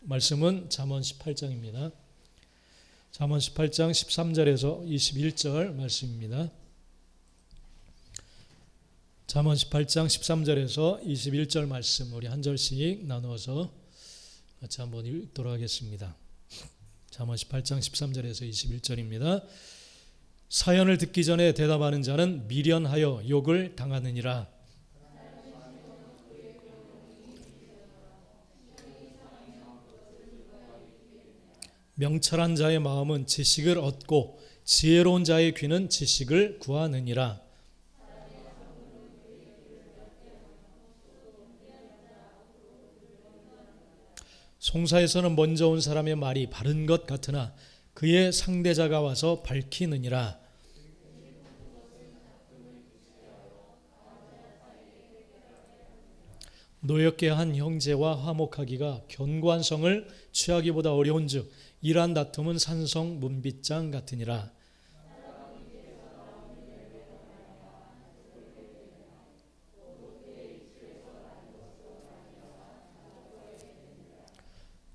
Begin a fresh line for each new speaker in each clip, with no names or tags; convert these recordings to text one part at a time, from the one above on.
말씀은 잠언 18장입니다. 잠언 18장 13절에서 21절 말씀입니다. 잠언 18장 13절에서 21절 말씀 우리 한 절씩 나누어서 같이 한번 읽도록 하겠습니다. 잠언 18장 13절에서 21절입니다. 사연을 듣기 전에 대답하는 자는 미련하여 욕을 당하느니라. 명철한 자의 마음은 지식을 얻고 지혜로운 자의 귀는 지식을 구하느니라. 송사에서는 먼저 온 사람의 말이 바른 것 같으나 그의 상대자가 와서 밝히느니라. 노엽게 한 형제와 화목하기가 견고한 성을 취하기보다 어려운즉 이러한 다툼은 산성 문빗장 같으니라.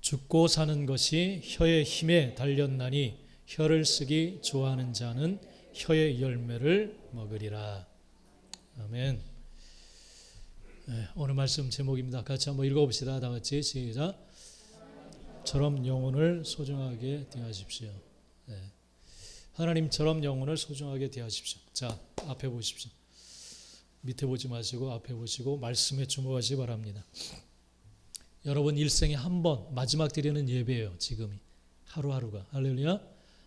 죽고 사는 것이 혀의 힘에 달렸나니 혀를 쓰기 좋아하는 자는 혀의 열매를 먹으리라. 아멘. 네, 오늘 말씀 제목입니다. 같이 한번 읽어봅시다. 다 같이 시작. 처럼 영혼을 소중하게 대하십시오. 네. 하나님처럼 영혼을 소중하게 대하십시오. 자, 앞에 보십시오. 밑에 보지 마시고 앞에 보시고 말씀에 주목하시기 바랍니다. 여러분 일생에 한 번 마지막 드리는 예배예요. 지금이 하루하루가. 할렐루야.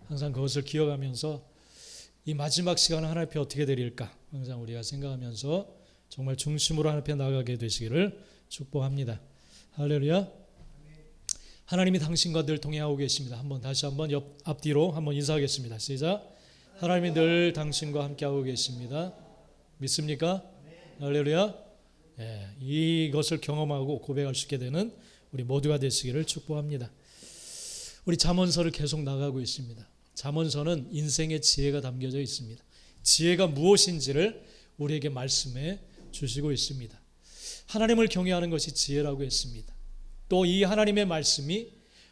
항상 그것을 기억하면서 이 마지막 시간을 하나님 앞에 어떻게 드릴까 항상 우리가 생각하면서 정말 중심으로 하나님 앞에 나가게 되시기를 축복합니다. 할렐루야. 하나님이 당신과 늘 동행하고 계십니다. 한번 다시 한번 앞뒤로 한번 인사하겠습니다. 시작. 하나님이 늘 당신과 함께하고 계십니다. 믿습니까? 할렐루야. 예, 이것을 경험하고 고백할 수 있게 되는 우리 모두가 되시기를 축복합니다. 우리 잠언서를 계속 나가고 있습니다. 잠언서는 인생의 지혜가 담겨져 있습니다. 지혜가 무엇인지를 우리에게 말씀해 주시고 있습니다. 하나님을 경외하는 것이 지혜라고 했습니다. 또 이 하나님의 말씀이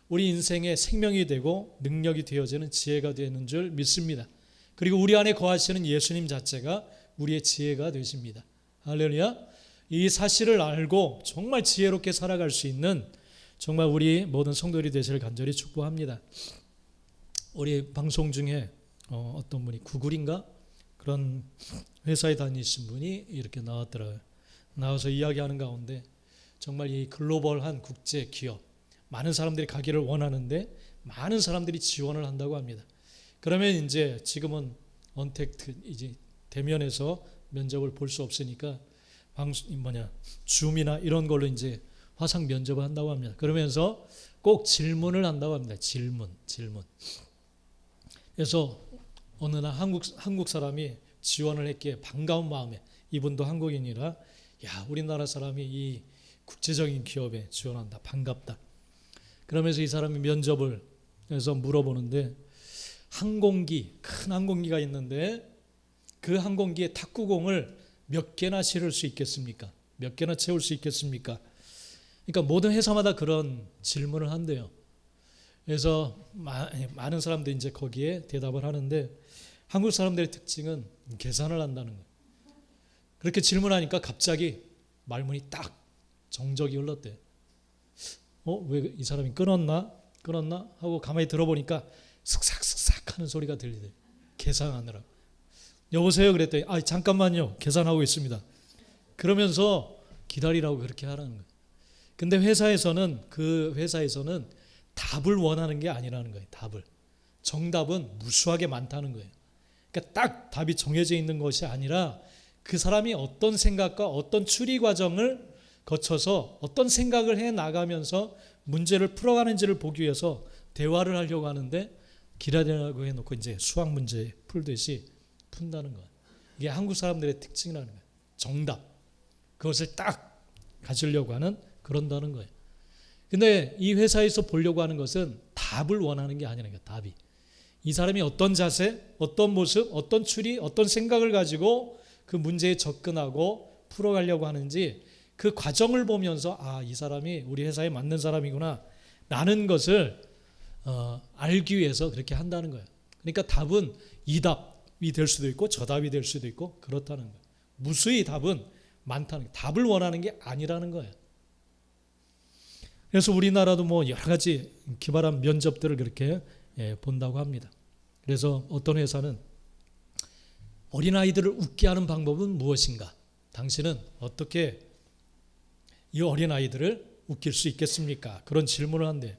우리 인생의 생명이 되고 능력이 되어지는 지혜가 되는 줄 믿습니다. 그리고 우리 안에 거하시는 예수님 자체가 우리의 지혜가 되십니다. 할렐루야. 이 사실을 알고 정말 지혜롭게 살아갈 수 있는 정말 우리 모든 성도들이 되시를 간절히 축복합니다. 우리 방송 중에 어떤 분이 구글인가 그런 회사에 다니신 분이 이렇게 나왔더라고요. 나와서 이야기하는 가운데 정말 이 글로벌한 국제 기업 많은 사람들이 가기를 원하는데 많은 사람들이 지원을 한다고 합니다. 그러면 이제 지금은 언택트 이제 대면에서 면접을 볼 수 없으니까 줌이나 이런 걸로 이제 화상 면접을 한다고 합니다. 그러면서 꼭 질문을 한다고 합니다. 질문. 그래서 어느 날 한국 사람이 지원을 했기에 반가운 마음에 이분도 한국인이라 야 우리나라 사람이 이 국제적인 기업에 지원한다. 반갑다. 그러면서 이 사람이 면접을 해서 물어보는데 큰 항공기가 있는데 그 항공기에 탁구공을 몇 개나 실을 수 있겠습니까? 몇 개나 채울 수 있겠습니까? 그러니까 모든 회사마다 그런 질문을 한대요. 그래서 많은 사람들이 이제 거기에 대답을 하는데 한국 사람들의 특징은 계산을 한다는 거예요. 그렇게 질문하니까 갑자기 말문이 딱 정적이 흘렀대요. 왜 이 사람이 끊었나 하고 가만히 들어보니까 슥싹슥싹 하는 소리가 들리대요. 계산하느라. 여보세요 그랬더니 잠깐만요 계산하고 있습니다. 그러면서 기다리라고 그렇게 하라는 거예요. 근데 그 회사에서는 답을 원하는 게 아니라는 거예요. 정답은 무수하게 많다는 거예요. 그러니까 딱 답이 정해져 있는 것이 아니라 그 사람이 어떤 생각과 어떤 추리 과정을 거쳐서 어떤 생각을 해 나가면서 문제를 풀어가는지를 보기 위해서 대화를 하려고 하는데 기다리라고 해놓고 이제 수학 문제 풀듯이 푼다는 거예요. 이게 한국 사람들의 특징이라는 거예요. 정답. 그것을 딱 가지려고 하는 그런다는 거예요. 근데 이 회사에서 보려고 하는 것은 답을 원하는 게 아니라는 거예요. 답이. 이 사람이 어떤 자세, 어떤 모습, 어떤 추리, 어떤 생각을 가지고 그 문제에 접근하고 풀어가려고 하는지 그 과정을 보면서 이 사람이 우리 회사에 맞는 사람이구나 라는 것을 알기 위해서 그렇게 한다는 거예요. 그러니까 답은 이 답이 될 수도 있고 저 답이 될 수도 있고 그렇다는 거예요. 무수히 답은 많다는 거예요. 답을 원하는 게 아니라는 거예요. 그래서 우리나라도 뭐 여러 가지 기발한 면접들을 그렇게 본다고 합니다. 그래서 어떤 회사는 어린아이들을 웃게 하는 방법은 무엇인가? 당신은 어떻게 이 어린아이들을 웃길 수 있겠습니까? 그런 질문을 한대.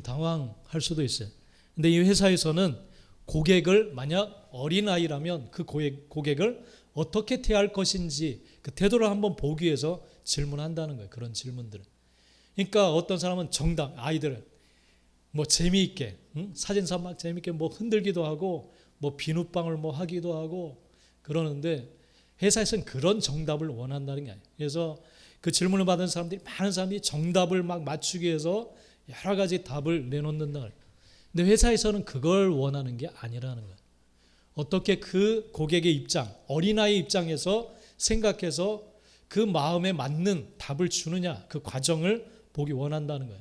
당황할 수도 있어요. 근데 이 회사에서는 고객을 만약 어린아이라면 그 고객을 어떻게 대할 것인지 그 태도를 한번 보기 위해서 질문한다는 거예요. 그런 질문들을. 그러니까 어떤 사람은 정답, 아이들을 뭐 재미있게 사진사 막 재미있게 뭐 흔들기도 하고 뭐 비눗방울 뭐 하기도 하고 그러는데 회사에서는 그런 정답을 원한다는 게 아니에요. 그래서 그 질문을 받은 사람들이 많은 사람들이 정답을 막 맞추기 위해서 여러 가지 답을 내놓는다. 근데 회사에서는 그걸 원하는 게 아니라는 거예요. 어떻게 그 고객의 입장, 어린아이 입장에서 생각해서 그 마음에 맞는 답을 주느냐, 그 과정을 보기 원한다는 거예요.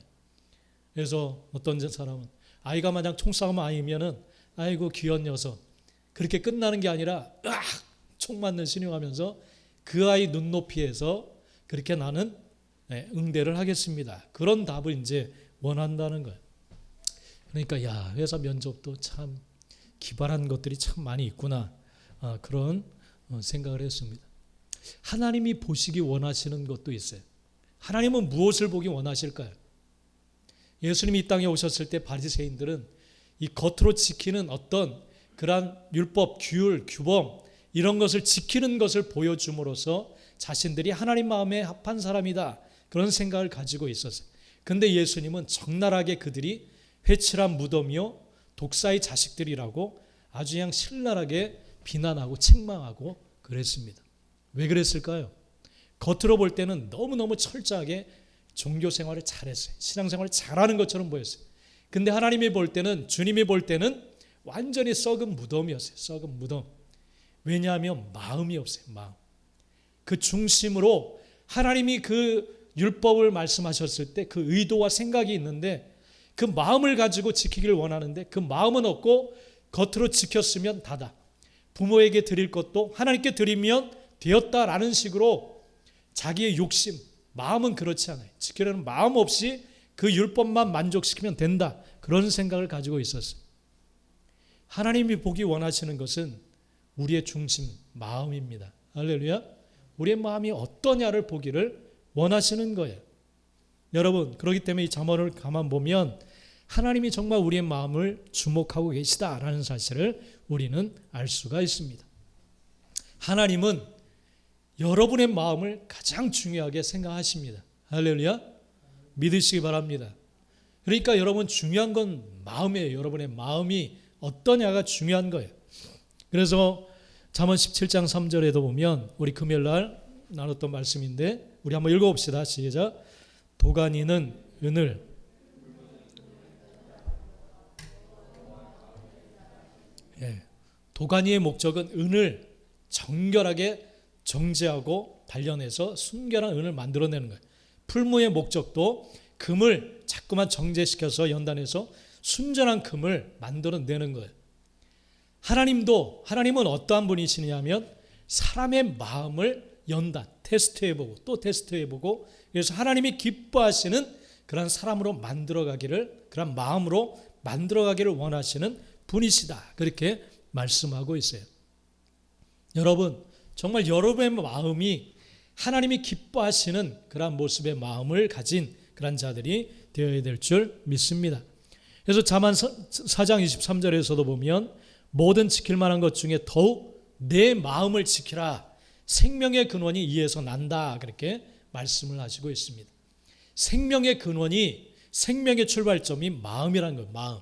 그래서 어떤 사람은 아이가 만약 총싸움 아이면은 아이고 귀여운 녀석 그렇게 끝나는 게 아니라 총 맞는 신용하면서 그 아이 눈높이에서 그렇게 나는 응대를 하겠습니다. 그런 답을 이제 원한다는 거예요. 그러니까 야 회사 면접도 참 기발한 것들이 참 많이 있구나 그런 생각을 했습니다. 하나님이 보시기 원하시는 것도 있어요. 하나님은 무엇을 보기 원하실까요? 예수님이 이 땅에 오셨을 때 바리새인들은 이 겉으로 지키는 어떤 그러한 율법, 규율, 규범 이런 것을 지키는 것을 보여줌으로써 자신들이 하나님 마음에 합한 사람이다 그런 생각을 가지고 있었어요. 근데 예수님은 적나라하게 그들이 회칠한 무덤이요 독사의 자식들이라고 아주 그냥 신랄하게 비난하고 책망하고 그랬습니다. 왜 그랬을까요? 겉으로 볼 때는 너무너무 철저하게 종교 생활을 잘했어요. 신앙생활을 잘하는 것처럼 보였어요. 근데 하나님이 볼 때는 주님이 볼 때는 완전히 썩은 무덤이었어요. 썩은 무덤. 왜냐하면 마음이 없어요. 마음. 그 중심으로 하나님이 그 율법을 말씀하셨을 때 그 의도와 생각이 있는데 그 마음을 가지고 지키기를 원하는데 그 마음은 없고 겉으로 지켰으면 다다. 부모에게 드릴 것도 하나님께 드리면 되었다라는 식으로 자기의 욕심, 마음은 그렇지 않아요. 지키려는 마음 없이 그 율법만 만족시키면 된다. 그런 생각을 가지고 있었어요. 하나님이 보기 원하시는 것은 우리의 중심, 마음입니다. 할렐루야. 우리의 마음이 어떠냐를 보기를 원하시는 거예요. 여러분, 그렇기 때문에 이 잠언을 가만 보면 하나님이 정말 우리의 마음을 주목하고 계시다라는 사실을 우리는 알 수가 있습니다. 하나님은 여러분의 마음을 가장 중요하게 생각하십니다. 할렐루야. 믿으시기 바랍니다. 그러니까 여러분 중요한 건 마음이에요. 여러분의 마음이 어떠냐가 중요한 거예요. 그래서 잠언 17장 3절에도 보면 우리 금요일 날 나눴던 말씀인데 우리 한번 읽어봅시다. 시작. 도가니는 은을 도가니의 목적은 은을 정결하게 정제하고 단련해서 순결한 은을 만들어내는 거예요. 풀무의 목적도 금을 자꾸만 정제시켜서 연단해서 순전한 금을 만들어내는 거예요. 하나님은 어떠한 분이시냐면 사람의 마음을 연단, 테스트해보고 또 테스트해보고 그래서 하나님이 기뻐하시는 그런 사람으로 만들어가기를 그런 마음으로 만들어가기를 원하시는 분이시다. 그렇게 말씀하고 있어요. 여러분 정말 여러분의 마음이 하나님이 기뻐하시는 그런 모습의 마음을 가진 그런 자들이 되어야 될 줄 믿습니다. 그래서 잠언 4장 23절에서도 보면 모든 지킬 만한 것 중에 더욱 내 마음을 지키라. 생명의 근원이 이에서 난다. 그렇게 말씀을 하시고 있습니다. 생명의 근원이 생명의 출발점이 마음이라는 거예요. 마음.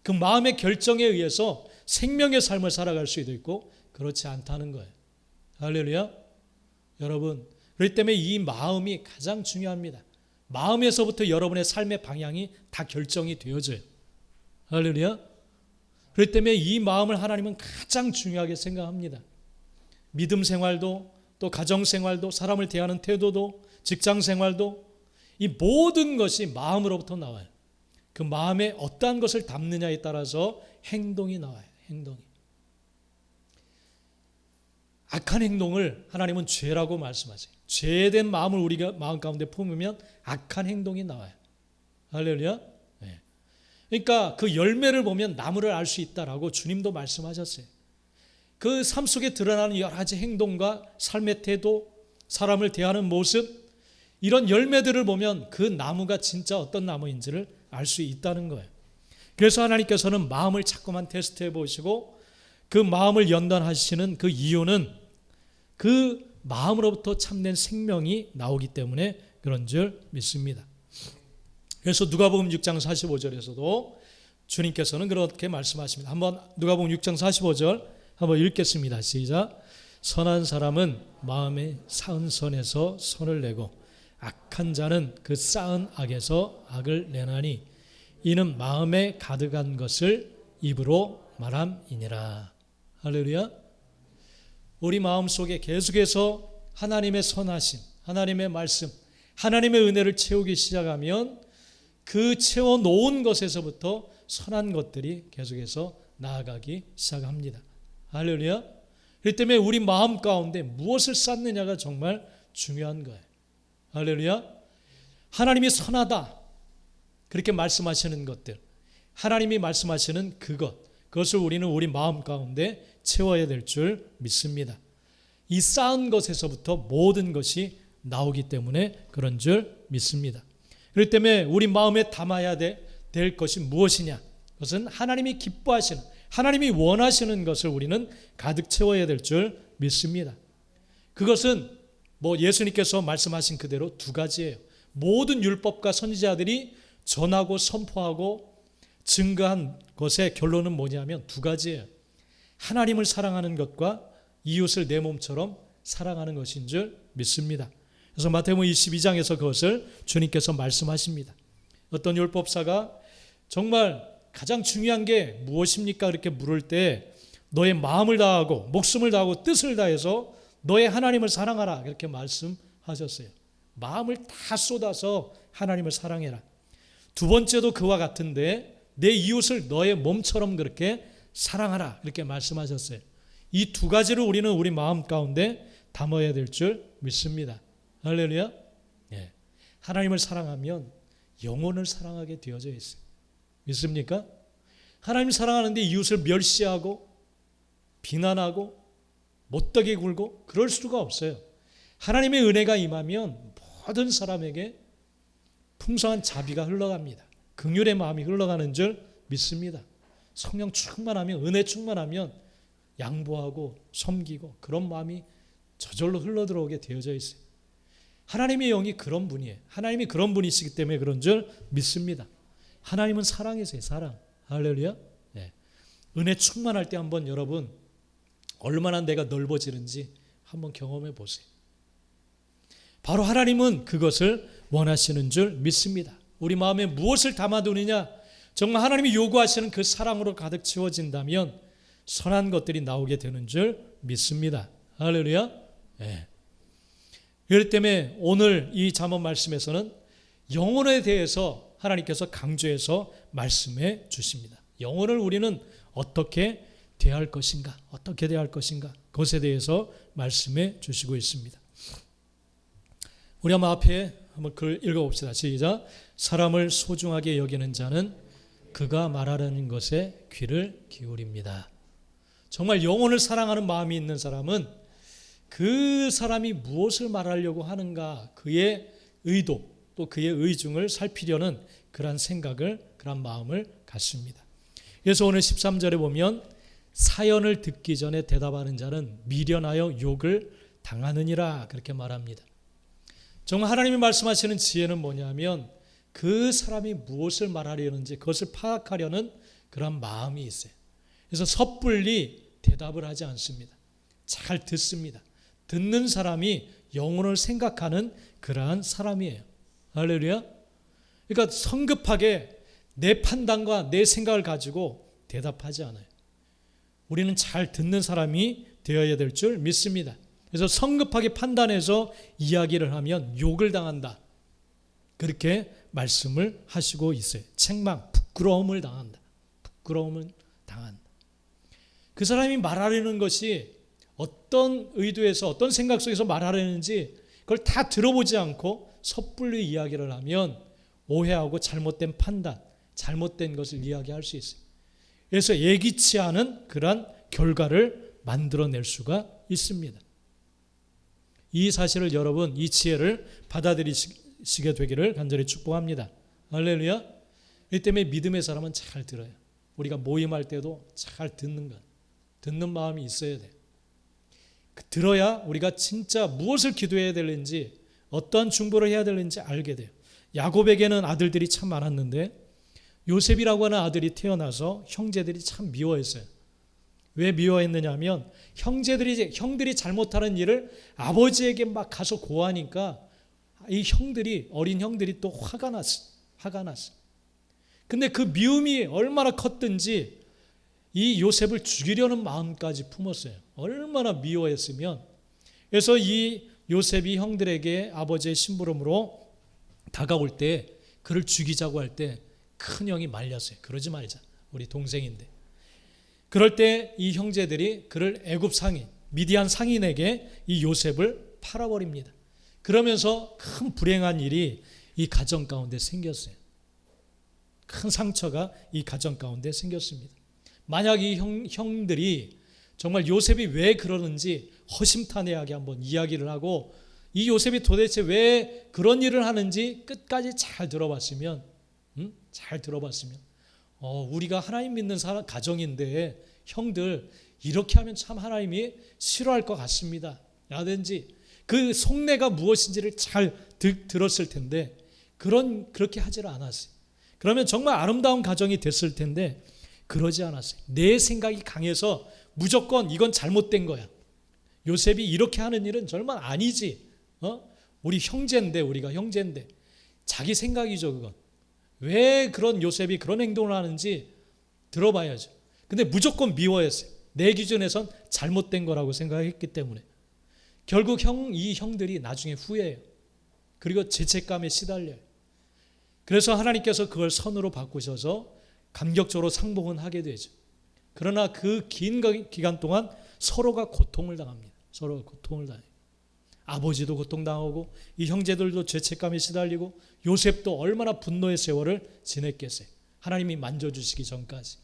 그 마음의 결정에 의해서 생명의 삶을 살아갈 수도 있고 그렇지 않다는 거예요. 할렐루야. 여러분 그렇기 때문에 이 마음이 가장 중요합니다. 마음에서부터 여러분의 삶의 방향이 다 결정이 되어져요. 할렐루야. 그렇기 때문에 이 마음을 하나님은 가장 중요하게 생각합니다. 믿음 생활도 또 가정 생활도 사람을 대하는 태도도 직장 생활도 이 모든 것이 마음으로부터 나와요. 그 마음에 어떠한 것을 담느냐에 따라서 행동이 나와요. 행동이. 악한 행동을 하나님은 죄라고 말씀하세요. 죄된 마음을 우리가 마음 가운데 품으면 악한 행동이 나와요. 할렐루야. 네. 그러니까 그 열매를 보면 나무를 알 수 있다라고 주님도 말씀하셨어요. 그 삶 속에 드러나는 여러 가지 행동과 삶의 태도, 사람을 대하는 모습, 이런 열매들을 보면 그 나무가 진짜 어떤 나무인지를 알 수 있다는 거예요. 그래서 하나님께서는 마음을 자꾸만 테스트해 보시고 그 마음을 연단하시는 그 이유는 그 마음으로부터 참된 생명이 나오기 때문에 그런 줄 믿습니다. 그래서 누가복음 6장 45절에서도 주님께서는 그렇게 말씀하십니다. 한번 누가복음 6장 45절 한번 읽겠습니다. 시작. 선한 사람은 마음에 쌓은 선에서 선을 내고 악한 자는 그 쌓은 악에서 악을 내나니 이는 마음에 가득한 것을 입으로 말함이니라. 할렐루야. 우리 마음속에 계속해서 하나님의 선하심, 하나님의 말씀, 하나님의 은혜를 채우기 시작하면 그 채워놓은 것에서부터 선한 것들이 계속해서 나아가기 시작합니다. 할렐루야. 그렇기 때문에 우리 마음 가운데 무엇을 쌓느냐가 정말 중요한 거예요. 할렐루야. 하나님이 선하다 그렇게 말씀하시는 것들, 하나님이 말씀하시는 그것을 우리는 우리 마음 가운데 채워야 될 줄 믿습니다. 이 쌓은 것에서부터 모든 것이 나오기 때문에 그런 줄 믿습니다. 그렇기 때문에 우리 마음에 담아야 될 것이 무엇이냐? 그것은 하나님이 기뻐하시는, 하나님이 원하시는 것을 우리는 가득 채워야 될 줄 믿습니다. 그것은 예수님께서 말씀하신 그대로 두 가지예요. 모든 율법과 선지자들이 전하고 선포하고 증거한 것의 결론은 뭐냐면 두 가지예요. 하나님을 사랑하는 것과 이웃을 내 몸처럼 사랑하는 것인 줄 믿습니다. 그래서 마태복음 22장에서 그것을 주님께서 말씀하십니다. 어떤 율법사가 정말 가장 중요한 게 무엇입니까? 이렇게 물을 때 너의 마음을 다하고 목숨을 다하고 뜻을 다해서 너의 하나님을 사랑하라 이렇게 말씀하셨어요. 마음을 다 쏟아서 하나님을 사랑해라. 두 번째도 그와 같은데 내 이웃을 너의 몸처럼 그렇게 사랑하라 이렇게 말씀하셨어요. 이 두 가지를 우리는 우리 마음 가운데 담아야 될 줄 믿습니다. 할렐루야. 예. 하나님을 사랑하면 영혼을 사랑하게 되어져 있어요. 믿습니까? 하나님을 사랑하는데 이웃을 멸시하고 비난하고 못되게 굴고 그럴 수가 없어요. 하나님의 은혜가 임하면 모든 사람에게 풍성한 자비가 흘러갑니다. 긍휼의 마음이 흘러가는 줄 믿습니다. 성령 충만하면, 은혜 충만하면 양보하고 섬기고 그런 마음이 저절로 흘러들어오게 되어져 있어요. 하나님의 영이 그런 분이에요. 하나님이 그런 분이시기 때문에 그런 줄 믿습니다. 하나님은 사랑이세요. 사랑. 할렐루야. 네. 은혜 충만할 때 한번 여러분 얼마나 내가 넓어지는지 한번 경험해 보세요. 바로 하나님은 그것을 원하시는 줄 믿습니다. 우리 마음에 무엇을 담아두느냐, 정말 하나님이 요구하시는 그 사랑으로 가득 채워진다면 선한 것들이 나오게 되는 줄 믿습니다. 할렐루야. 네. 그렇기 때문에 오늘 이 잠언 말씀에서는 영혼에 대해서 하나님께서 강조해서 말씀해 주십니다. 영혼을 우리는 어떻게 대할 것인가, 어떻게 대할 것인가, 그것에 대해서 말씀해 주시고 있습니다. 우리 한번 앞에 한번 글 읽어봅시다. 시작. 사람을 소중하게 여기는 자는 그가 말하려는 것에 귀를 기울입니다. 정말 영혼을 사랑하는 마음이 있는 사람은 그 사람이 무엇을 말하려고 하는가, 그의 의도 또 그의 의중을 살피려는 그런 생각을, 그런 마음을 갖습니다. 그래서 오늘 13절에 보면 사연을 듣기 전에 대답하는 자는 미련하여 욕을 당하느니라 그렇게 말합니다. 정말 하나님이 말씀하시는 지혜는 뭐냐면 그 사람이 무엇을 말하려는지 그것을 파악하려는 그런 마음이 있어요. 그래서 섣불리 대답을 하지 않습니다. 잘 듣습니다. 듣는 사람이 영혼을 생각하는 그러한 사람이에요. 할렐루야. 그러니까 성급하게 내 판단과 내 생각을 가지고 대답하지 않아요. 우리는 잘 듣는 사람이 되어야 될 줄 믿습니다. 그래서 성급하게 판단해서 이야기를 하면 욕을 당한다. 그렇게 말씀을 하시고 있어요. 책망, 부끄러움을 당한다. 부끄러움을 당한다. 그 사람이 말하려는 것이 어떤 의도에서 어떤 생각 속에서 말하려는지 그걸 다 들어보지 않고 섣불리 이야기를 하면 오해하고 잘못된 판단, 잘못된 것을 이야기할 수 있어요. 그래서 예기치 않은 그러한 결과를 만들어낼 수가 있습니다. 이 사실을 여러분, 이 지혜를 받아들이시게 되기를 간절히 축복합니다. 할렐루야. 이 때문에 믿음의 사람은 잘 들어요. 우리가 모임할 때도 잘 듣는 것, 듣는 마음이 있어야 돼요. 들어야 우리가 진짜 무엇을 기도해야 되는지, 어떠한 중보를 해야 되는지 알게 돼요. 야곱에게는 아들들이 참 많았는데 요셉이라고 하는 아들이 태어나서 형제들이 참 미워했어요. 왜 미워했느냐 하면 형들이 잘못하는 일을 아버지에게 막 가서 고하니까 이 형들이, 어린 형들이 또 화가 났어요. 근데 그 미움이 얼마나 컸든지 이 요셉을 죽이려는 마음까지 품었어요. 얼마나 미워했으면. 그래서 이 요셉이 형들에게 아버지의 심부름으로 다가올 때, 그를 죽이자고 할 때 큰 형이 말렸어요. 그러지 말자, 우리 동생인데. 그럴 때 이 형제들이 그를 애굽 상인, 미디안 상인에게 이 요셉을 팔아버립니다. 그러면서 큰 불행한 일이 이 가정 가운데 생겼어요. 큰 상처가 이 가정 가운데 생겼습니다. 만약 이 형들이 정말 요셉이 왜 그러는지 허심탄회하게 한번 이야기를 하고 이 요셉이 도대체 왜 그런 일을 하는지 끝까지 잘 들어봤으면 우리가 하나님 믿는 가정인데 형들 이렇게 하면 참 하나님이 싫어할 것 같습니다 라든지 그 속내가 무엇인지를 잘 들었을 텐데 그렇게 하지를 않았어요. 그러면 정말 아름다운 가정이 됐을 텐데 그러지 않았어요. 내 생각이 강해서 무조건 이건 잘못된 거야. 요셉이 이렇게 하는 일은 정말 아니지. 우리 형제인데, 우리가 형제인데. 자기 생각이죠, 그건. 왜 그런 요셉이 그런 행동을 하는지 들어봐야죠. 근데 무조건 미워했어요. 내 기준에선 잘못된 거라고 생각했기 때문에. 결국 이 형들이 나중에 후회해요. 그리고 죄책감에 시달려요. 그래서 하나님께서 그걸 선으로 바꾸셔서 감격적으로 상봉은 하게 되죠. 그러나 그 긴 기간 동안 서로가 고통을 당합니다. 서로가 고통을 당해요. 아버지도 고통당하고 이 형제들도 죄책감에 시달리고 요셉도 얼마나 분노의 세월을 지냈겠어요. 하나님이 만져주시기 전까지.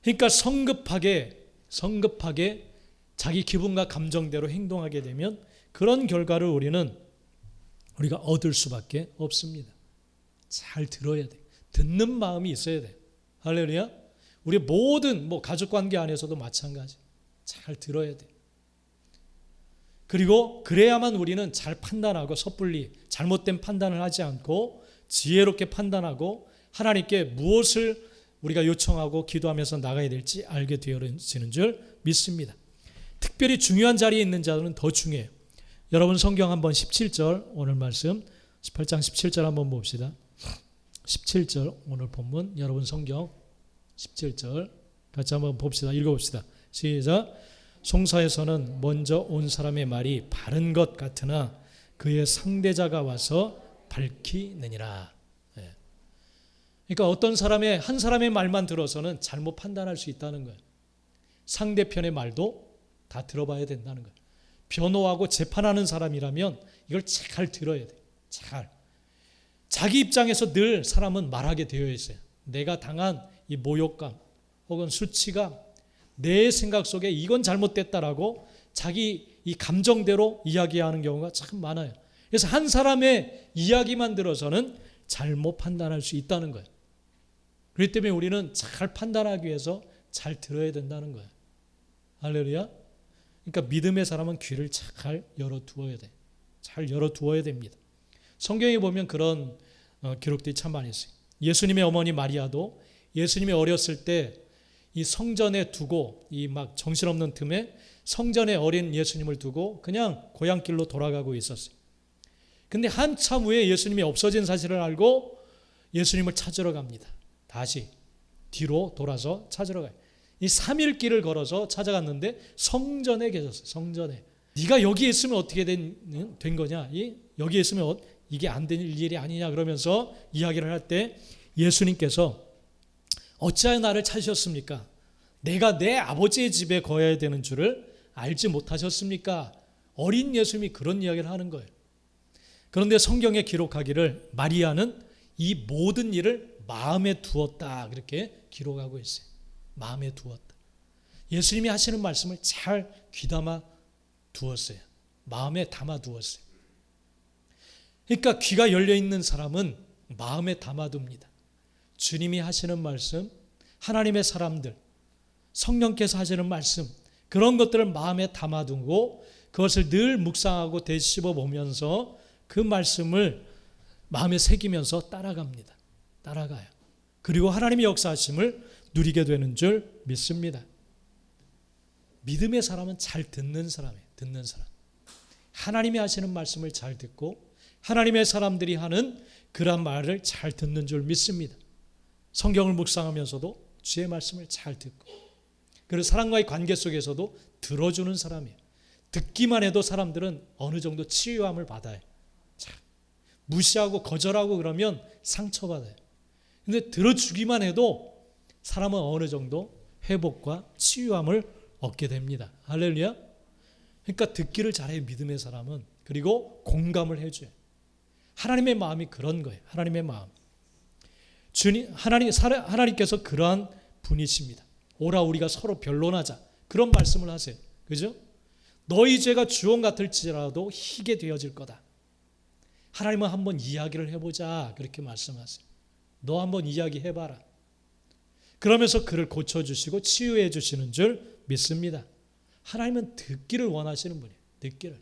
그러니까 성급하게 자기 기분과 감정대로 행동하게 되면 그런 결과를 우리가 얻을 수밖에 없습니다. 잘 들어야 돼요. 듣는 마음이 있어야 돼요. 할렐루야. 우리 모든 가족관계 안에서도 마찬가지. 잘 들어야 돼요. 그리고 그래야만 우리는 잘 판단하고 섣불리 잘못된 판단을 하지 않고 지혜롭게 판단하고 하나님께 무엇을 우리가 요청하고 기도하면서 나가야 될지 알게 되어지는 줄 믿습니다. 특별히 중요한 자리에 있는 자들은 더 중요해요. 여러분 성경 한번 17절 오늘 말씀 18장 17절 한번 봅시다. 17절 오늘 본문 여러분 성경 17절 같이 한번 봅시다. 읽어봅시다. 시작. 송사에서는 먼저 온 사람의 말이 바른 것 같으나 그의 상대자가 와서 밝히느니라. 그러니까 한 사람의 말만 들어서는 잘못 판단할 수 있다는 거예요. 상대편의 말도 다 들어봐야 된다는 거예요. 변호하고 재판하는 사람이라면 이걸 잘 들어야 돼요. 잘. 자기 입장에서 늘 사람은 말하게 되어 있어요. 내가 당한 이 모욕감 혹은 수치감, 내 생각 속에 이건 잘못됐다라고 자기 이 감정대로 이야기하는 경우가 참 많아요. 그래서 한 사람의 이야기만 들어서는 잘못 판단할 수 있다는 거예요. 그렇기 때문에 우리는 잘 판단하기 위해서 잘 들어야 된다는 거예요. 할렐루야. 그러니까 믿음의 사람은 귀를 잘 열어두어야 돼. 잘 열어두어야 됩니다. 성경에 보면 그런 기록들이 참 많이 있어요. 예수님의 어머니 마리아도 예수님이 어렸을 때 이 성전에 두고 이 막 정신없는 틈에 성전에 어린 예수님을 두고 그냥 고향길로 돌아가고 있었어요. 근데 한참 후에 예수님이 없어진 사실을 알고 예수님을 찾으러 갑니다. 다시 뒤로 돌아서 찾으러 가요. 이 3일 길을 걸어서 찾아갔는데 성전에 계셨어요. 성전에. 네가 여기 있으면 어떻게 된 거냐? 여기 있으면 이게 안 될 일이 아니냐 그러면서 이야기를 할 때 예수님께서 어찌하여 나를 찾으셨습니까? 내가 내 아버지의 집에 거해야 되는 줄을 알지 못하셨습니까? 어린 예수님이 그런 이야기를 하는 거예요. 그런데 성경에 기록하기를 마리아는 이 모든 일을 마음에 두었다 그렇게 기록하고 있어요. 마음에 두었다. 예수님이 하시는 말씀을 잘 귀담아 두었어요. 마음에 담아 두었어요. 그러니까 귀가 열려 있는 사람은 마음에 담아둡니다. 주님이 하시는 말씀, 하나님의 사람들, 성령께서 하시는 말씀, 그런 것들을 마음에 담아두고 그것을 늘 묵상하고 되씹어 보면서 그 말씀을 마음에 새기면서 따라갑니다. 따라가요. 그리고 하나님의 역사하심을 누리게 되는 줄 믿습니다. 믿음의 사람은 잘 듣는 사람이에요. 듣는 사람. 하나님이 하시는 말씀을 잘 듣고 하나님의 사람들이 하는 그런 말을 잘 듣는 줄 믿습니다. 성경을 묵상하면서도 주의 말씀을 잘 듣고 그리고 사람과의 관계 속에서도 들어주는 사람이에요. 듣기만 해도 사람들은 어느 정도 치유함을 받아요. 무시하고 거절하고 그러면 상처받아요. 근데 들어주기만 해도 사람은 어느 정도 회복과 치유함을 얻게 됩니다. 할렐루야. 그러니까 듣기를 잘해요. 믿음의 사람은. 그리고 공감을 해줘요. 하나님의 마음이 그런 거예요. 하나님의 마음. 하나님께서 그러한 분이십니다. 오라 우리가 서로 변론하자. 그런 말씀을 하세요. 그죠? 너희 죄가 주홍 같을지라도 희게 되어질 거다. 하나님은 한번 이야기를 해보자. 그렇게 말씀하세요. 너 한번 이야기해봐라. 그러면서 그를 고쳐주시고 치유해 주시는 줄 믿습니다. 하나님은 듣기를 원하시는 분이에요. 듣기를.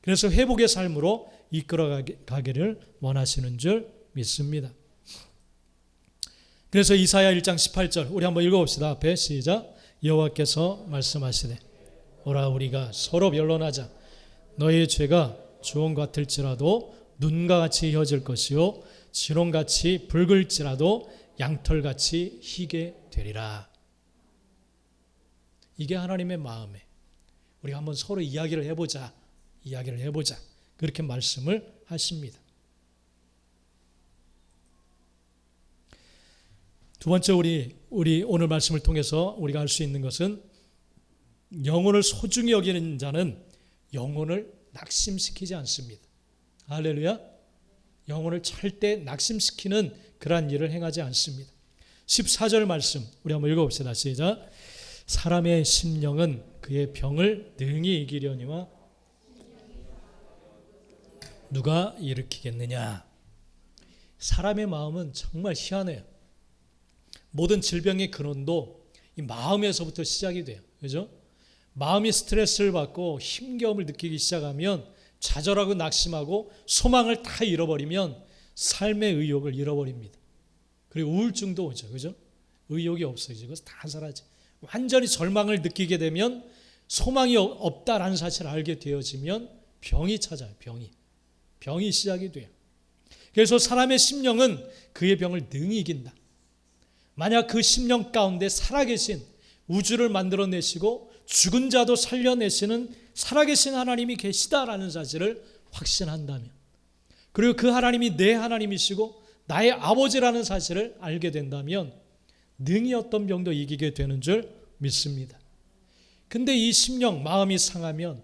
그래서 회복의 삶으로 이끌어가기를 원하시는 줄 믿습니다. 그래서 이사야 1장 18절 우리 한번 읽어봅시다. 앞에 시작. 여호와께서 말씀하시되 오라 우리가 서로 변론하자. 너희의 죄가 주홍 같을지라도 눈과 같이 휘어질 것이요 진홍같이 붉을지라도 양털같이 희게 되리라. 이게 하나님의 마음에 우리가 한번 서로 이야기를 해보자. 이야기를 해보자. 그렇게 말씀을 하십니다. 두 번째 우리 오늘 말씀을 통해서 우리가 알 수 있는 것은 영혼을 소중히 여기는 자는 영혼을 낙심시키지 않습니다. 할렐루야. 영혼을 절대 낙심시키는 그러한 일을 행하지 않습니다. 14절 말씀 우리 한번 읽어봅시다. 시작. 사람의 심령은 그의 병을 능히 이기려니와 누가 일으키겠느냐. 사람의 마음은 정말 희한해요. 모든 질병의 근원도 이 마음에서부터 시작이 돼요. 그죠? 마음이 스트레스를 받고 힘겨움을 느끼기 시작하면 좌절하고 낙심하고 소망을 다 잃어버리면 삶의 의욕을 잃어버립니다. 그리고 우울증도 오죠. 그죠? 의욕이 없어지고 다 사라져. 완전히 절망을 느끼게 되면 소망이 없다라는 사실을 알게 되어지면 병이 찾아요. 병이 시작이 돼요. 그래서 사람의 심령은 그의 병을 능히 이긴다. 만약 그 심령 가운데 살아계신 우주를 만들어내시고 죽은 자도 살려내시는 살아계신 하나님이 계시다라는 사실을 확신한다면, 그리고 그 하나님이 내 하나님이시고 나의 아버지라는 사실을 알게 된다면 능히 어떤 병도 이기게 되는 줄 믿습니다. 근데 이 심령, 마음이 상하면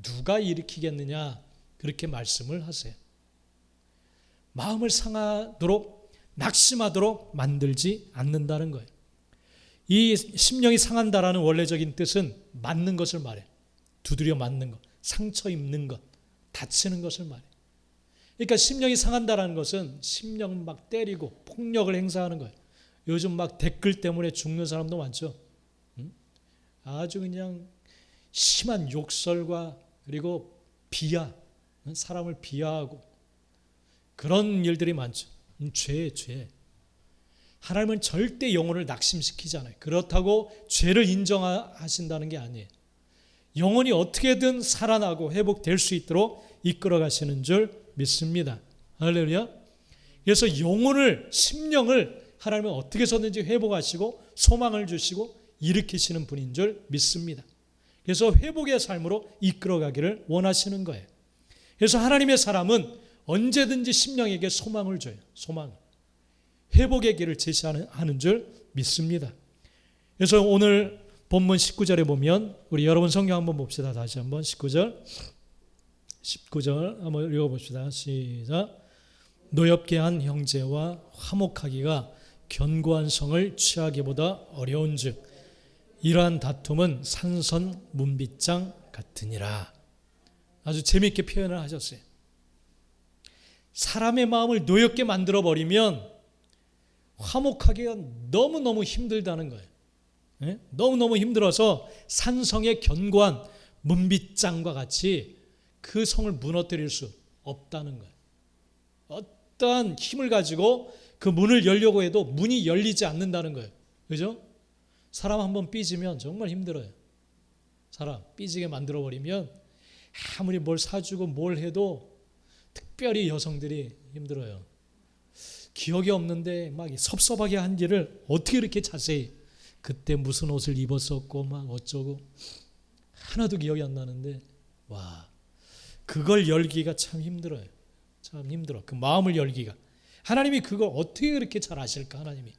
누가 일으키겠느냐 그렇게 말씀을 하세요. 마음을 상하도록 낙심하도록 만들지 않는다는 거예요. 이 심령이 상한다라는 원래적인 뜻은 맞는 것을 말해요. 두드려 맞는 것, 상처 입는 것, 다치는 것을 말해요. 그러니까 심령이 상한다라는 것은 심령 막 때리고 폭력을 행사하는 거예요. 요즘 막 댓글 때문에 죽는 사람도 많죠. 아주 그냥 심한 욕설과 그리고 비하, 사람을 비하하고 그런 일들이 많죠. 죄. 하나님은 절대 영혼을 낙심시키지 않아요. 그렇다고 죄를 인정하신다는 게 아니에요. 영혼이 어떻게든 살아나고 회복될 수 있도록 이끌어 가시는 줄 믿습니다. 할렐루야. 그래서 영혼을, 심령을 하나님은 어떻게 해서든지 회복하시고 소망을 주시고 일으키시는 분인 줄 믿습니다. 그래서 회복의 삶으로 이끌어 가기를 원하시는 거예요. 그래서 하나님의 사람은 언제든지 심령에게 소망을 줘요. 소망. 회복의 길을 제시하는 줄 믿습니다. 그래서 오늘 본문 19절에 보면 우리 여러분 성경 한번 봅시다. 다시 한번 19절 한번 읽어봅시다. 시작. 노엽게 한 형제와 화목하기가 견고한 성을 취하기보다 어려운즉 이러한 다툼은 산선 문빗장 같으니라. 아주 재미있게 표현을 하셨어요. 사람의 마음을 노엽게 만들어버리면 화목하기가 너무너무 힘들다는 거예요. 네? 너무너무 힘들어서 산성의 견고한 문빗장과 같이 그 성을 무너뜨릴 수 없다는 거예요. 어떠한 힘을 가지고 그 문을 열려고 해도 문이 열리지 않는다는 거예요. 그죠? 사람 한번 삐지면 정말 힘들어요. 사람 삐지게 만들어버리면 아무리 뭘 사주고 뭘 해도 특별히 여성들이 힘들어요. 기억이 없는데 막 섭섭하게 한 일을 어떻게 이렇게 자세히 그때 무슨 옷을 입었었고 막 어쩌고 하나도 기억이 안 나는데 와 그걸 열기가 참 힘들어요. 참 힘들어. 그 마음을 열기가. 하나님이 그걸 어떻게 그렇게 잘 아실까? 하나님이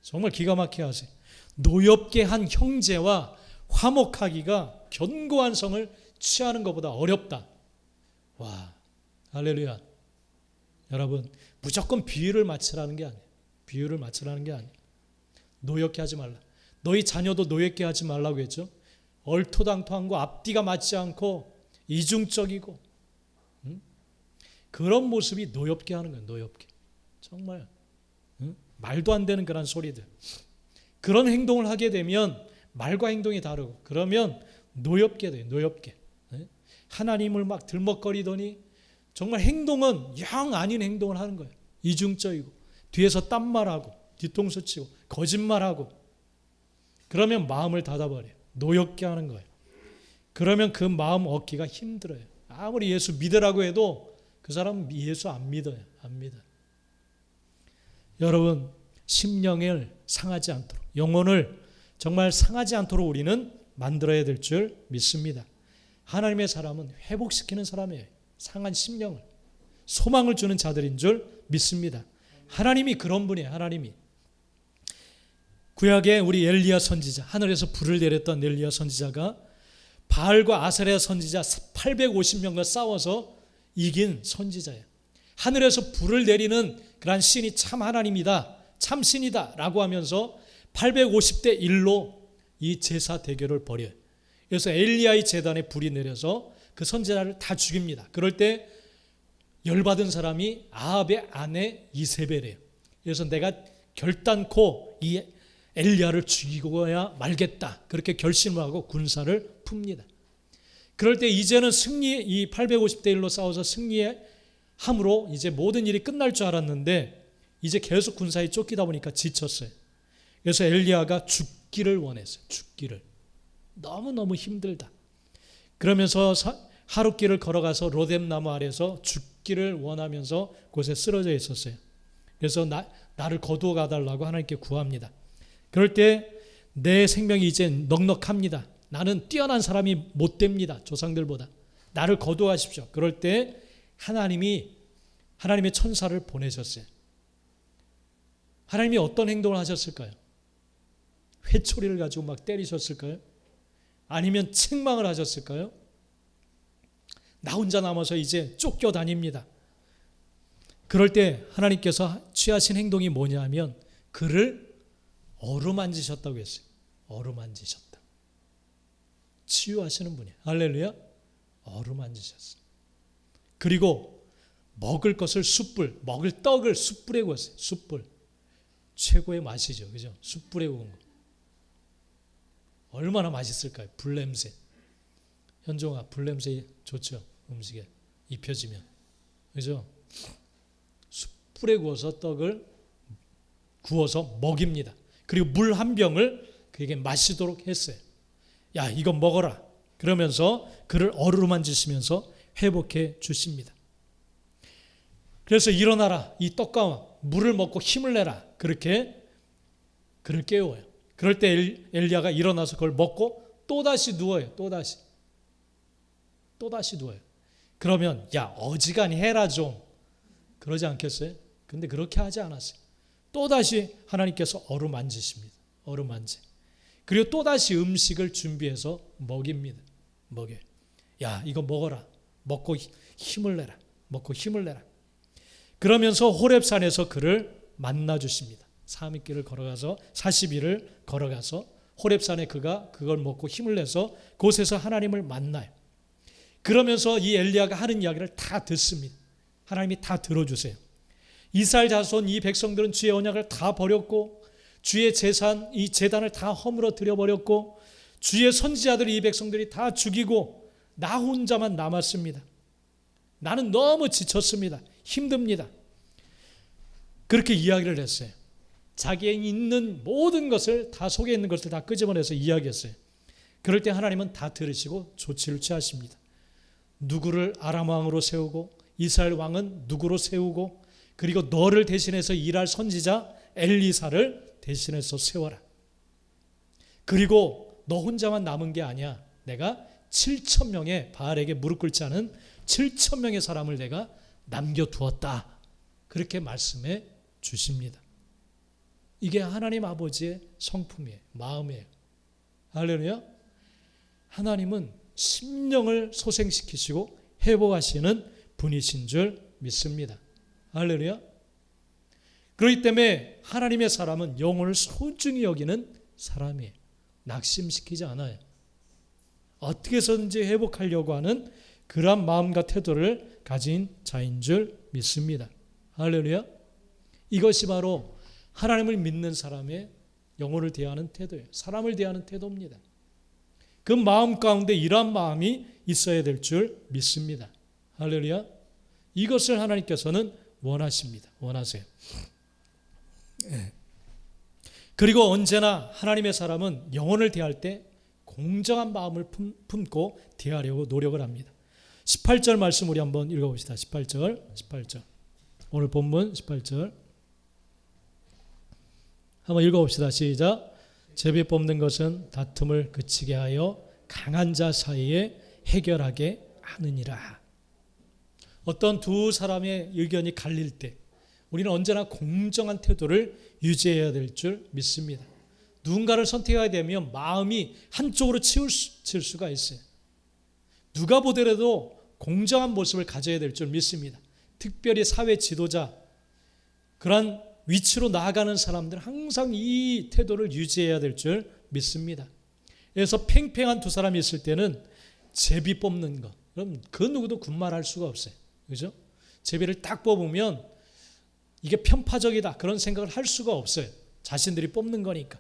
정말 기가 막히게 하세요. 노엽게 한 형제와 화목하기가 견고한 성을 취하는 것보다 어렵다. 와 할렐루야. 여러분 무조건 비유를 맞추라는 게 아니에요. 비유를 맞추라는 게 아니에요. 노엽게 하지 말라. 너희 자녀도 노엽게 하지 말라고 했죠. 얼토당토한 거 앞뒤가 맞지 않고 이중적이고 그런 모습이 노엽게 하는 거예요. 노엽게. 정말 말도 안 되는 그런 소리들. 그런 행동을 하게 되면 말과 행동이 다르고 그러면 노엽게 돼요. 노엽게. 하나님을 막 들먹거리더니 정말 행동은 영 아닌 행동을 하는 거예요. 이중적이고 뒤에서 딴말하고 뒤통수 치고 거짓말하고 그러면 마음을 닫아버려요. 노엽게 하는 거예요. 그러면 그 마음 얻기가 힘들어요. 아무리 예수 믿으라고 해도 그 사람은 예수 안 믿어요. 안 믿어요. 여러분 심령을 상하지 않도록 영혼을 정말 상하지 않도록 우리는 만들어야 될 줄 믿습니다. 하나님의 사람은 회복시키는 사람이에요. 상한 심령을 소망을 주는 자들인 줄 믿습니다. 하나님이 그런 분이에요. 하나님이 구약에 우리 엘리야 선지자 하늘에서 불을 내렸던 엘리야 선지자가 바알과 아세라 선지자 850명과 싸워서 이긴 선지자예요. 하늘에서 불을 내리는 그러한 신이 참 하나님이다. 참 신이다 라고 하면서 850대 1로 이 제사 대결을 벌여요. 그래서 엘리야의 제단에 불이 내려서 그 선지자를 다 죽입니다. 그럴 때 열받은 사람이 아합의 아내 이세벨이에요. 그래서 내가 결단코 이 엘리야를 죽이고야 말겠다. 그렇게 결심을 하고 군사를 풉니다. 그럴 때 이제는 이 850대 1로 싸워서 승리함으로 이제 모든 일이 끝날 줄 알았는데 이제 계속 군사에 쫓기다 보니까 지쳤어요. 그래서 엘리야가 죽기를 원했어요. 죽기를. 너무너무 힘들다. 그러면서 하룻길을 걸어가서 로뎀 나무 아래서 죽기를 원하면서 곳에 쓰러져 있었어요. 그래서 나를 거두어 가달라고 하나님께 구합니다. 그럴 때 내 생명이 이제 넉넉합니다. 나는 뛰어난 사람이 못 됩니다. 조상들보다. 나를 거두어가십시오. 그럴 때 하나님의 천사를 보내셨어요. 하나님이 어떤 행동을 하셨을까요? 회초리를 가지고 막 때리셨을까요? 아니면 책망을 하셨을까요? 나 혼자 남아서 이제 쫓겨다닙니다. 그럴 때 하나님께서 취하신 행동이 뭐냐면 그를 어루만지셨다고 했어요. 어루만지셨다. 치유하시는 분이에요. 할렐루야. 어루만지셨어요. 그리고 먹을 것을 숯불, 먹을 떡을 숯불에 구웠어요. 숯불. 최고의 맛이죠. 그죠? 숯불에 구운 거. 얼마나 맛있을까요? 불냄새. 현종아, 불냄새 좋죠? 음식에 입혀지면. 그죠? 숯불에 구워서 떡을 구워서 먹입니다. 그리고 물 한 병을 그에게 마시도록 했어요. 야, 이거 먹어라. 그러면서 그를 어루만지시면서 회복해 주십니다. 그래서 일어나라. 이 떡과 물을 먹고 힘을 내라. 그렇게 그를 깨워요. 그럴 때 엘리야가 일어나서 그걸 먹고 또다시 누워요. 또다시 누워요. 그러면 야 어지간히 해라 좀 그러지 않겠어요? 근데 그렇게 하지 않았어요. 또다시 하나님께서 어루만지십니다. 어루만지. 그리고 또다시 음식을 준비해서 먹입니다. 먹여요. 야 이거 먹어라. 먹고 힘을 내라. 먹고 힘을 내라. 그러면서 호렙산에서 그를 만나 주십니다. 40일을 걸어가서 40일을 걸어가서 호렙산에 그가 그걸 먹고 힘을 내서 그곳에서 하나님을 만나요. 그러면서 이 엘리야가 하는 이야기를 다 듣습니다. 하나님이 다 들어주세요. 이스라엘 자손 이 백성들은 주의 언약을 다 버렸고 주의 재산 이 제단을 다 허물어 들여버렸고 주의 선지자들 이 백성들이 다 죽이고 나 혼자만 남았습니다. 나는 너무 지쳤습니다. 힘듭니다. 그렇게 이야기를 했어요. 자기에 있는 모든 것을 다 속에 있는 것을 다 끄집어내서 이야기했어요. 그럴 때 하나님은 다 들으시고 조치를 취하십니다. 누구를 아람 왕으로 세우고 이스라엘 왕은 누구로 세우고 그리고 너를 대신해서 일할 선지자 엘리사를 대신해서 세워라. 그리고 너 혼자만 남은 게 아니야. 내가 7,000명의 바알에게 무릎 꿇지 않은 7,000명의 사람을 내가 남겨두었다. 그렇게 말씀해 주십니다. 이게 하나님 아버지의 성품이에요. 마음이에요. 할렐루야. 하나님은 심령을 소생시키시고 회복하시는 분이신 줄 믿습니다. 할렐루야. 그렇기 때문에 하나님의 사람은 영혼을 소중히 여기는 사람이에요. 낙심시키지 않아요. 어떻게 해서든지 회복하려고 하는 그러한 마음과 태도를 가진 자인 줄 믿습니다. 할렐루야. 이것이 바로 하나님을 믿는 사람의 영혼을 대하는 태도예요. 사람을 대하는 태도입니다. 그 마음 가운데 이러한 마음이 있어야 될 줄 믿습니다. 할렐루야. 이것을 하나님께서는 원하십니다. 원하세요. 그리고 언제나 하나님의 사람은 영혼을 대할 때 공정한 마음을 품고 대하려고 노력을 합니다. 18절 말씀 우리 한번 읽어봅시다. 18절. 오늘 본문 18절. 한번 읽어봅시다. 시작. 제비 뽑는 것은 다툼을 그치게 하여 강한 자 사이에 해결하게 하느니라. 어떤 두 사람의 의견이 갈릴 때 우리는 언제나 공정한 태도를 유지해야 될 줄 믿습니다. 누군가를 선택하게 되면 마음이 한쪽으로 치우칠 수가 있어요. 누가 보더라도 공정한 모습을 가져야 될 줄 믿습니다. 특별히 사회 지도자, 그러한 위치로 나아가는 사람들은 항상 이 태도를 유지해야 될 줄 믿습니다. 그래서 팽팽한 두 사람이 있을 때는 제비 뽑는 것, 그럼 그 누구도 군말할 수가 없어요. 그죠? 제비를 딱 뽑으면 이게 편파적이다 그런 생각을 할 수가 없어요. 자신들이 뽑는 거니까.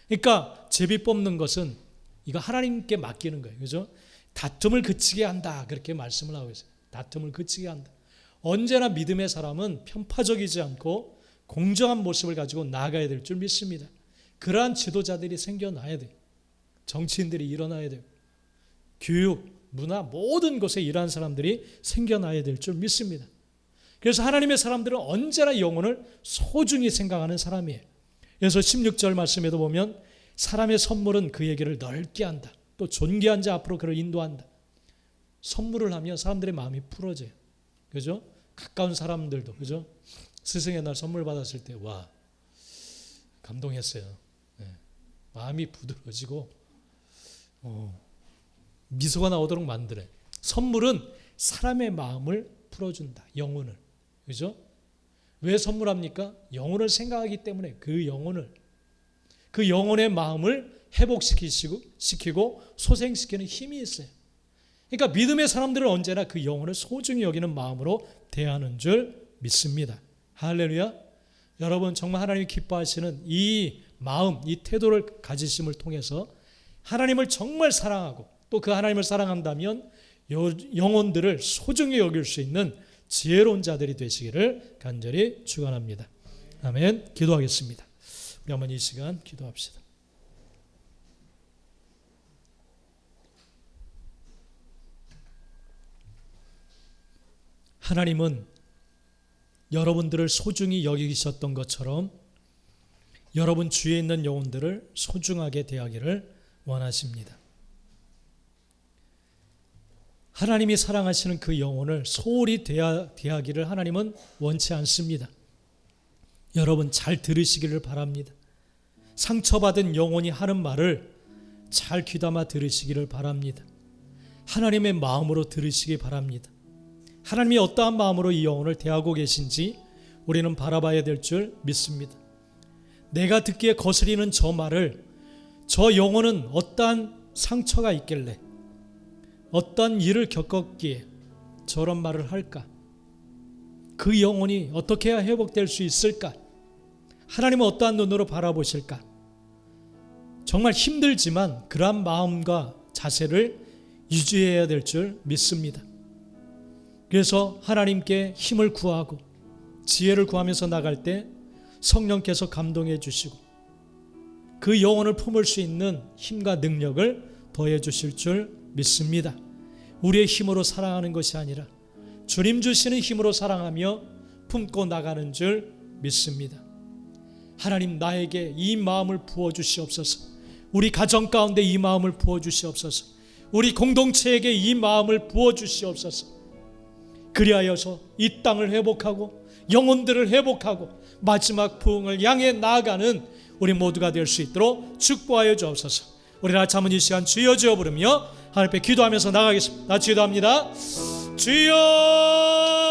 그러니까 제비 뽑는 것은 이거 하나님께 맡기는 거예요. 그죠? 다툼을 그치게 한다 그렇게 말씀을 하고 있어요. 다툼을 그치게 한다. 언제나 믿음의 사람은 편파적이지 않고 공정한 모습을 가지고 나아가야 될 줄 믿습니다. 그러한 지도자들이 생겨나야 돼요. 정치인들이 일어나야 돼요. 교육, 문화 모든 곳에 이러한 사람들이 생겨나야 될 줄 믿습니다. 그래서 하나님의 사람들은 언제나 영혼을 소중히 생각하는 사람이에요. 그래서 16절 말씀에도 보면 사람의 선물은 그에게를 넓게 한다. 또 존귀한 자 앞으로 그를 인도한다. 선물을 하면 사람들의 마음이 풀어져요. 그죠? 가까운 사람들도 그죠? 스승의 날 선물 받았을 때 와 감동했어요. 네. 마음이 부드러워지고 미소가 나오도록 만들어요. 선물은 사람의 마음을 풀어준다. 영혼을. 그죠? 왜 선물합니까? 영혼을 생각하기 때문에 그 영혼의 마음을 회복시키고 소생시키는 힘이 있어요. 그러니까 믿음의 사람들은 언제나 그 영혼을 소중히 여기는 마음으로 대하는 줄 믿습니다. 할렐루야. 여러분 정말 하나님이 기뻐하시는 이 마음, 이 태도를 가지심을 통해서 하나님을 정말 사랑하고 또 그 하나님을 사랑한다면 영혼들을 소중히 여길 수 있는 지혜로운 자들이 되시기를 간절히 축원합니다. 아멘. 기도하겠습니다. 우리 한번 이 시간 기도합시다. 하나님은 여러분들을 소중히 여기셨던 것처럼 여러분 주위에 있는 영혼들을 소중하게 대하기를 원하십니다. 하나님이 사랑하시는 그 영혼을 소홀히 대하기를 하나님은 원치 않습니다. 여러분 잘 들으시기를 바랍니다. 상처받은 영혼이 하는 말을 잘 귀담아 들으시기를 바랍니다. 하나님의 마음으로 들으시기 바랍니다. 하나님이 어떠한 마음으로 이 영혼을 대하고 계신지 우리는 바라봐야 될 줄 믿습니다. 내가 듣기에 거스리는 저 말을, 저 영혼은 어떠한 상처가 있길래, 어떤 일을 겪었기에 저런 말을 할까? 그 영혼이 어떻게 해야 회복될 수 있을까? 하나님은 어떠한 눈으로 바라보실까? 정말 힘들지만 그러한 마음과 자세를 유지해야 될 줄 믿습니다. 그래서 하나님께 힘을 구하고 지혜를 구하면서 나갈 때 성령께서 감동해 주시고 그 영혼을 품을 수 있는 힘과 능력을 더해 주실 줄 믿습니다. 우리의 힘으로 사랑하는 것이 아니라 주님 주시는 힘으로 사랑하며 품고 나가는 줄 믿습니다. 하나님, 나에게 이 마음을 부어주시옵소서. 우리 가정 가운데 이 마음을 부어주시옵소서. 우리 공동체에게 이 마음을 부어주시옵소서. 그리하여서 이 땅을 회복하고 영혼들을 회복하고 마지막 부흥을 향해 나아가는 우리 모두가 될 수 있도록 축복하여 주옵소서. 우리 다 잠은 이 시간 주여 주여 부르며 하나님 앞에 기도하면서 나가겠습니다. 다 기도합니다. 주여